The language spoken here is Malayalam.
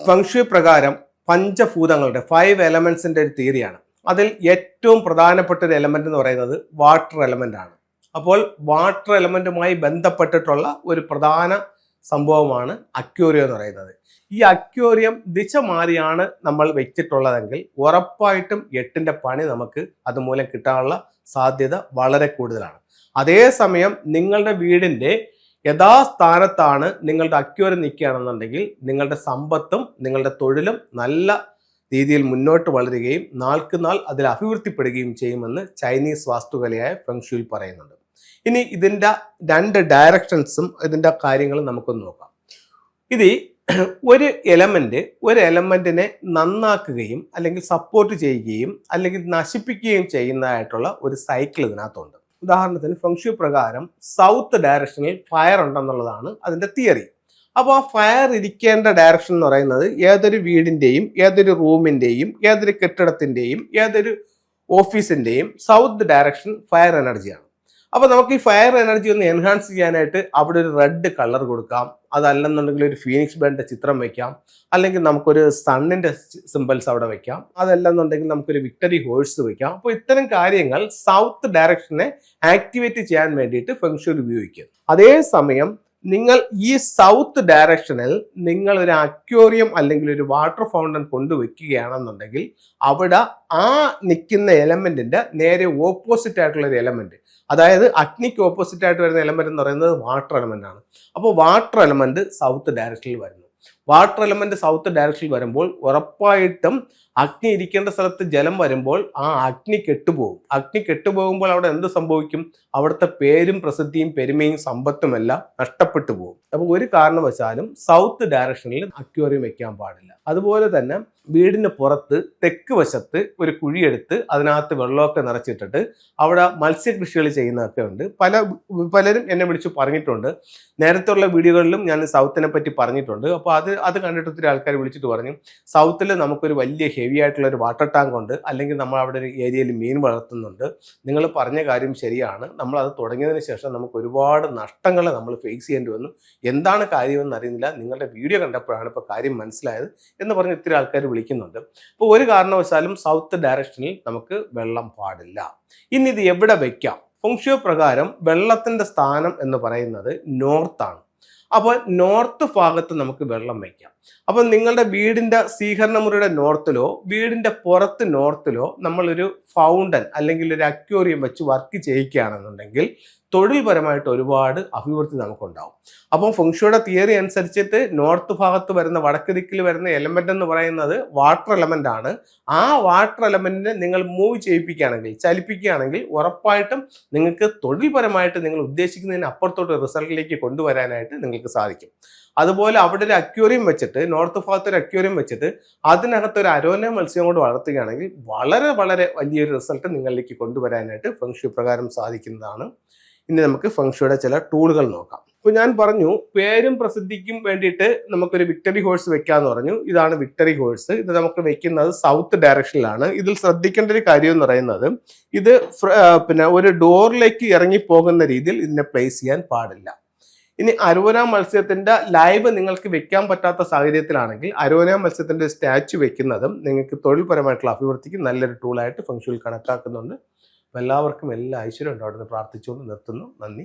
ഫെങ്ഷുയി പ്രകാരം പഞ്ചഭൂതങ്ങളുടെ 5 എലമെന്റ്സിന്റെ ഒരു തിയറിയാണ്. അതിൽ ഏറ്റവും പ്രധാനപ്പെട്ട ഒരു എലമെന്റ് എന്ന് പറയുന്നത് വാട്ടർ എലമെന്റ് ആണ്. അപ്പോൾ വാട്ടർ എലമെന്റുമായി ബന്ധപ്പെട്ടിട്ടുള്ള ഒരു പ്രധാന സംഭവമാണ് അക്വേറിയം എന്ന് പറയുന്നത്. ഈ അക്വേറിയം ദിശ മാറിയാണ് നമ്മൾ വെച്ചിട്ടുള്ളതെങ്കിൽ ഉറപ്പായിട്ടും 8ന്റെ പണി നമുക്ക് അതുമൂലം കിട്ടാനുള്ള സാധ്യത വളരെ കൂടുതലാണ്. അതേസമയം നിങ്ങളുടെ വീടിന്റെ യഥാസ്ഥാനത്താണ് നിങ്ങളുടെ അക്വേറിയം നിൽക്കുകയാണെന്നുണ്ടെങ്കിൽ നിങ്ങളുടെ സമ്പത്തും നിങ്ങളുടെ തൊഴിലും നല്ല രീതിയിൽ മുന്നോട്ട് വളരുകയും നാൾക്ക് നാൾ അതിൽ അഭിവൃദ്ധിപ്പെടുകയും ചെയ്യുമെന്ന് ചൈനീസ് വാസ്തുകലയായ ഫെങ്ഷുയിൽ പറയുന്നുണ്ട്. ഇനി ഇതിൻ്റെ 2 ഡയറക്ഷൻസും ഇതിൻ്റെ കാര്യങ്ങളും നമുക്കൊന്ന് നോക്കാം. ഇത് ഒരു എലമെന്റിനെ നന്നാക്കുകയും അല്ലെങ്കിൽ സപ്പോർട്ട് ചെയ്യുകയും അല്ലെങ്കിൽ നശിപ്പിക്കുകയും ചെയ്യുന്നതായിട്ടുള്ള ഒരു സൈക്കിൾ ഇതിനകത്തുണ്ട്. ഉദാഹരണത്തിന് ഫെങ്ഷുയി പ്രകാരം സൗത്ത് ഡയറക്ഷനിൽ ഫയർ ഉണ്ടെന്നുള്ളതാണ് അതിൻ്റെ തിയറി. അപ്പോൾ ആ ഫയർ ഇരിക്കേണ്ട ഡയറക്ഷൻ എന്ന് പറയുന്നത് ഏതൊരു വീടിൻ്റെയും ഏതൊരു റൂമിൻ്റെയും ഏതൊരു കെട്ടിടത്തിൻ്റെയും ഏതൊരു ഓഫീസിൻ്റെയും സൗത്ത് ഡയറക്ഷൻ ഫയർ എനർജിയാണ്. അപ്പോൾ നമുക്ക് ഈ ഫയർ എനർജി ഒന്ന് എൻഹാൻസ് ചെയ്യാനായിട്ട് അവിടെ ഒരു റെഡ് കളർ കൊടുക്കാം. അതല്ലെന്നുണ്ടെങ്കിൽ ഒരു ഫീനിക്സ് ബേണിന്റെ ചിത്രം വെക്കാം, അല്ലെങ്കിൽ നമുക്കൊരു സണ്ണിന്റെ സിമ്പിൾസ് അവിടെ വെക്കാം, അതല്ലെന്നുണ്ടെങ്കിൽ നമുക്കൊരു വിക്ടറി ഹോഴ്സ് വെക്കാം. അപ്പോൾ ഇത്തരം കാര്യങ്ങൾ സൗത്ത് ഡയറക്ഷനെ ആക്ടിവേറ്റ് ചെയ്യാൻ വേണ്ടിയിട്ട് ഫെങ്ഷുയി ഉപയോഗിക്കും. അതേസമയം നിങ്ങൾ ഈ സൗത്ത് ഡയറക്ഷനിൽ നിങ്ങൾ ഒരു അക്വേറിയം അല്ലെങ്കിൽ ഒരു വാട്ടർ ഫൗണ്ടൻ കൊണ്ടുവയ്ക്കുകയാണെന്നുണ്ടെങ്കിൽ അവിടെ ആ നിൽക്കുന്ന എലമെന്റിന്റെ നേരെ ഓപ്പോസിറ്റ് ആയിട്ടുള്ള ഒരു എലമെന്റ്, അതായത് അഗ്നിക്ക് ഓപ്പോസിറ്റ് ആയിട്ട് വരുന്ന എലമെന്റ് എന്ന് പറയുന്നത് വാട്ടർ എലമെന്റ് ആണ്. അപ്പോൾ വാട്ടർ എലമെന്റ് സൗത്ത് ഡയറക്ഷനിൽ വരുന്നു. വാട്ടർ എലമെന്റ് സൗത്ത് ഡയറക്ഷനിൽ വരുമ്പോൾ ഉറപ്പായിട്ടും അഗ്നി ഇരിക്കേണ്ട സ്ഥലത്ത് ജലം വരുമ്പോൾ ആ അഗ്നി കെട്ടുപോകും. അഗ്നി കെട്ടുപോകുമ്പോൾ അവിടെ എന്ത് സംഭവിക്കും? അവിടുത്തെ പേരും പ്രസിദ്ധിയും പെരുമയും സമ്പത്തും എല്ലാം നഷ്ടപ്പെട്ടു പോകും. അപ്പോൾ ഒരു കാരണവശാലും സൗത്ത് ഡയറക്ഷനിൽ അക്വേറിയം വെക്കാൻ പാടില്ല. അതുപോലെ തന്നെ വീടിന് പുറത്ത് തെക്ക് വശത്ത് ഒരു കുഴിയെടുത്ത് അതിനകത്ത് വെള്ളമൊക്കെ നിറച്ചിട്ടിട്ട് അവിടെ മത്സ്യകൃഷികൾ ചെയ്യുന്നതൊക്കെ ഉണ്ട്. പലരും എന്നെ വിളിച്ച് പറഞ്ഞിട്ടുണ്ട്. നേരത്തെ വീഡിയോകളിലും ഞാൻ സൗത്തിനെ പറ്റി പറഞ്ഞിട്ടുണ്ട്. അപ്പോൾ അത് കണ്ടിട്ട് ഒത്തിരി ആൾക്കാർ വിളിച്ചിട്ട് പറഞ്ഞു, സൗത്തിൽ നമുക്കൊരു വലിയ ഹെവി ആയിട്ടുള്ള ഒരു വാട്ടർ ടാങ്ക് ഉണ്ട്, അല്ലെങ്കിൽ നമ്മൾ അവിടെ ഒരു ഏരിയയിൽ മീൻ വളർത്തുന്നുണ്ട്. നിങ്ങൾ പറഞ്ഞ കാര്യം ശരിയാണ്. നമ്മൾ അത് തുടങ്ങിയതിന് ശേഷം നമുക്ക് ഒരുപാട് നഷ്ടങ്ങൾ നമ്മൾ ഫേസ് ചെയ്യേണ്ടി വന്നു. എന്താണ് കാര്യമെന്ന് അറിയുന്നില്ല, നിങ്ങളുടെ വീഡിയോ കണ്ടപ്പോഴാണ് ഇപ്പോൾ കാര്യം മനസ്സിലായത് എന്ന് പറഞ്ഞ് ഇത്തിരി ആൾക്കാർ വിളിക്കുന്നുണ്ട്. അപ്പോൾ ഒരു കാരണവശാലും സൗത്ത് ഡയറക്ഷനിൽ നമുക്ക് വെള്ളം പാടില്ല. ഇനി ഇത് എവിടെ വയ്ക്കാം? ഫെങ്ഷുയി പ്രകാരം വെള്ളത്തിന്റെ സ്ഥാനം എന്ന് പറയുന്നത് നോർത്താണ്. അപ്പോൾ നോർത്ത് ഭാഗത്ത് നമുക്ക് വെള്ളം വയ്ക്കാം. അപ്പം നിങ്ങളുടെ വീടിന്റെ സ്വീകരണ മുറിയുടെ നോർത്തിലോ വീടിന്റെ പുറത്ത് നോർത്തിലോ നമ്മളൊരു ഫൗണ്ടൻ അല്ലെങ്കിൽ ഒരു അക്വേറിയം വെച്ച് വർക്ക് ചെയ്യിക്കുകയാണെന്നുണ്ടെങ്കിൽ തൊഴിൽപരമായിട്ട് ഒരുപാട് അഭിവൃദ്ധി നമുക്കുണ്ടാവും. അപ്പം ഫെങ്ഷുയിയുടെ തിയറി അനുസരിച്ചിട്ട് നോർത്ത് ഭാഗത്ത് വരുന്ന വടക്ക് ദിക്കിൽ വരുന്ന എലമെന്റ് എന്ന് പറയുന്നത് വാട്ടർ എലമെന്റ് ആണ്. ആ വാട്ടർ എലമെന്റിനെ നിങ്ങൾ മൂവ് ചെയ്യിപ്പിക്കുകയാണെങ്കിൽ, ചലിപ്പിക്കുകയാണെങ്കിൽ ഉറപ്പായിട്ടും നിങ്ങൾക്ക് തൊഴിൽപരമായിട്ട് നിങ്ങൾ ഉദ്ദേശിക്കുന്നതിന് അപ്പുറത്തോട്ട് റിസൾട്ടിലേക്ക് കൊണ്ടുവരാനായിട്ട് നിങ്ങൾക്ക് സാധിക്കും. അതുപോലെ അവിടെ ഒരു അക്വേറിയം വെച്ചിട്ട്, നോർത്ത് ഭാഗത്ത് ഒരു അക്വേറിയം വെച്ചിട്ട് അതിനകത്ത് ഒരു അരോന മത്സ്യം കൊണ്ട് വളർത്തുകയാണെങ്കിൽ വളരെ വളരെ വലിയൊരു റിസൾട്ട് നിങ്ങളിലേക്ക് കൊണ്ടുവരാനായിട്ട് ഫെങ്ഷുയി പ്രകാരം സാധിക്കുന്നതാണ്. ഇനി നമുക്ക് ഫെങ്ഷുയിയുടെ ചില ടൂളുകൾ നോക്കാം. ഇപ്പോൾ ഞാൻ പറഞ്ഞു പേരും പ്രസിദ്ധിക്കും വേണ്ടിയിട്ട് നമുക്കൊരു വിക്ടറി ഹോഴ്സ് വെക്കാന്ന് പറഞ്ഞു. ഇതാണ് വിക്ടറി ഹോഴ്സ്. ഇത് നമുക്ക് വെക്കുന്നത് സൗത്ത് ഡയറക്ഷനിലാണ്. ഇതിൽ ശ്രദ്ധിക്കേണ്ട ഒരു കാര്യം എന്ന് പറയുന്നത് ഇത് ഒരു ഡോറിലേക്ക് ഇറങ്ങി പോകുന്ന രീതിയിൽ ഇതിനെ പ്ലേസ് ചെയ്യാൻ പാടില്ല. ഇനി അരോന മത്സ്യത്തിന്റെ ലൈവ് നിങ്ങൾക്ക് വെക്കാൻ പറ്റാത്ത സാഹചര്യത്തിലാണെങ്കിൽ അരോന മത്സ്യത്തിന്റെ സ്റ്റാച്ചു വെക്കുന്നതും നിങ്ങൾക്ക് തൊഴിൽപരമായിട്ടുള്ള അഭിവൃദ്ധിക്ക് നല്ലൊരു ടൂളായിട്ട് ഫെങ്ഷുയിൽ കണക്കാക്കുന്നുണ്ട്. എല്ലാവർക്കും എല്ലാ ഐശ്വര്യം ഉണ്ടാവുമെന്ന് പ്രാർത്ഥിച്ചുകൊണ്ട് നിർത്തുന്നു. നന്ദി.